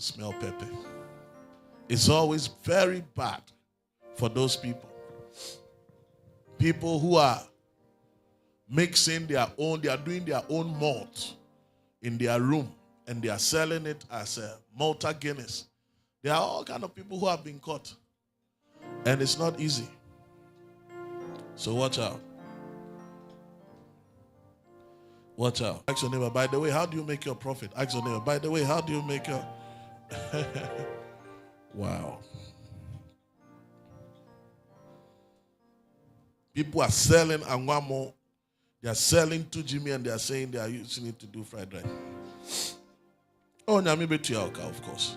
smell pepper. It's always very bad for those people. People who are mixing their own, they are doing their own malt in their room and they are selling it as a Malta Guinness. There are all kind of people who have been caught. And it's not easy. So watch out. Watch out. Ask your neighbor, by the way, how do you make your profit? Ask your neighbor, by the way, how do you make your... Wow. People are selling Anwamo. They are selling to Jimmy and they are saying they are using it to do fried rice. Oh, Nyami Betuauka, of course.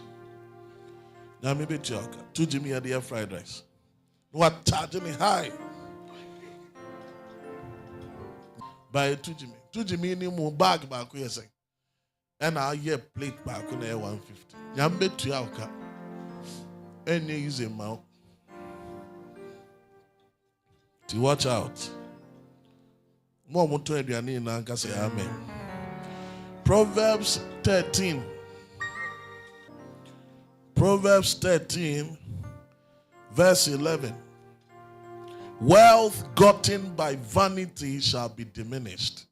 Nyami Betuauka. To Jimmy and they have fried rice. Who are charging it high. By to Jimmy. To Jimmy ni mo bag back here saying. And I hear plate back on air 150. Nyami Betuauka. Any use a mouth. To watch out. More say amen. Proverbs 13. Proverbs 13, verse 11. Wealth gotten by vanity shall be diminished,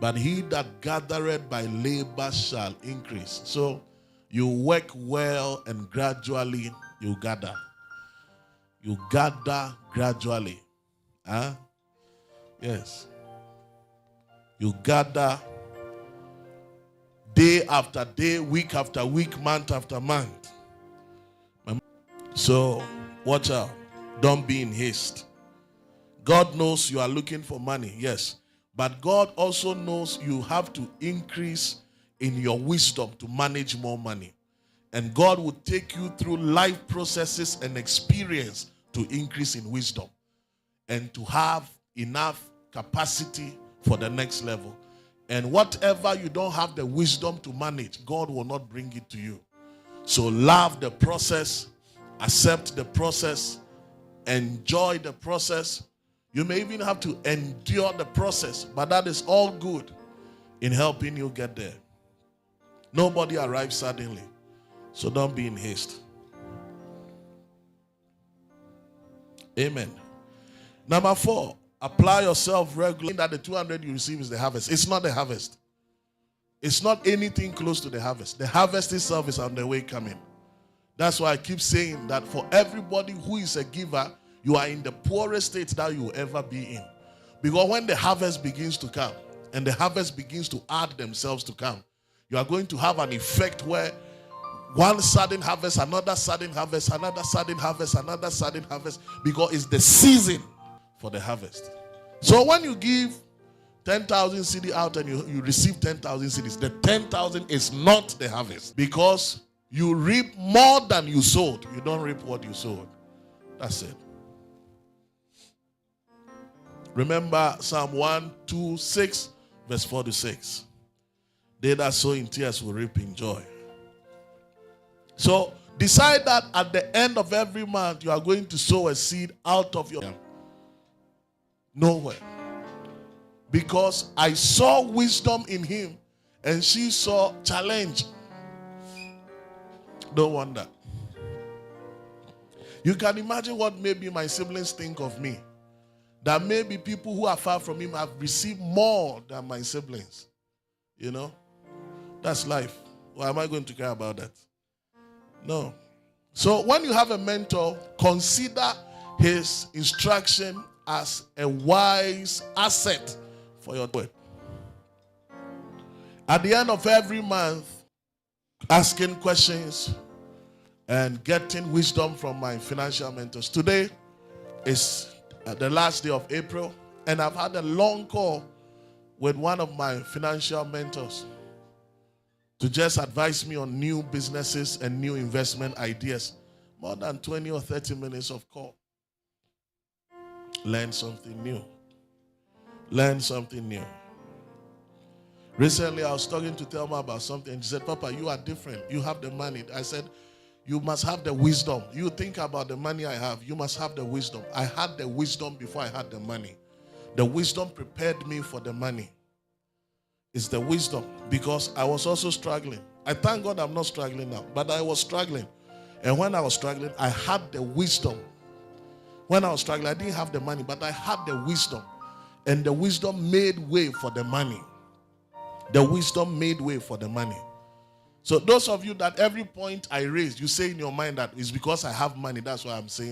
but he that gathereth by labor shall increase. So you work well and gradually you gather. You gather gradually. Huh? Yes. You gather day after day, week after week, month after month. So watch out. Don't be in haste. God knows you are looking for money, yes. But God also knows you have to increase in your wisdom to manage more money. And God will take you through life processes and experience to increase in wisdom and to have enough capacity for the next level. And whatever you don't have the wisdom to manage, God will not bring it to you. So love the process, accept the process, enjoy the process. You may even have to endure the process, but that is all good in helping you get there. Nobody arrives suddenly, so don't be in haste. Amen. Number 4, apply yourself regularly. That the 200 you receive is the harvest. It's not the harvest. It's not anything close to the harvest. The harvest itself is on the way coming. That's why I keep saying that for everybody who is a giver, you are in the poorest state that you will ever be in. Because when the harvest begins to come, and the harvest begins to add themselves to come, you are going to have an effect where one sudden harvest, another sudden harvest, another sudden harvest, another sudden harvest, because it's the season for the harvest. So when you give 10,000 cedi out and you receive 10,000 cedis, the 10,000 is not the harvest, because you reap more than you sowed. You don't reap what you sowed. That's it. Remember Psalm 126, verse 4 to 6. They that sow in tears will reap in joy. So decide that at the end of every month, you are going to sow a seed out of your nowhere. Because I saw wisdom in him and she saw challenge. Don't want that. You can imagine what maybe my siblings think of me. That maybe people who are far from him have received more than my siblings. You know? That's life. Why am I going to care about that? No. So when you have a mentor, consider his instruction as a wise asset for your work. At the end of every month, asking questions and getting wisdom from my financial mentors. Today is the last day of April, and I've had a long call with one of my financial mentors to just advise me on new businesses and new investment ideas. More than 20 or 30 minutes of call. Learn something new. Learn something new. Recently, I was talking to Thelma about something, and she said, Papa, you are different. You have the money. I said, you must have the wisdom. You think about the money I have. You must have the wisdom. I had the wisdom before I had the money. The wisdom prepared me for the money. It's the wisdom, because I was also struggling. I thank God I'm not struggling now, but I was struggling. And when I was struggling, I had the wisdom. When I was struggling, I didn't have the money, but I had the wisdom. And the wisdom made way for the money. The wisdom made way for the money. So those of you that every point I raised, you say in your mind that it's because I have money, that's why I'm saying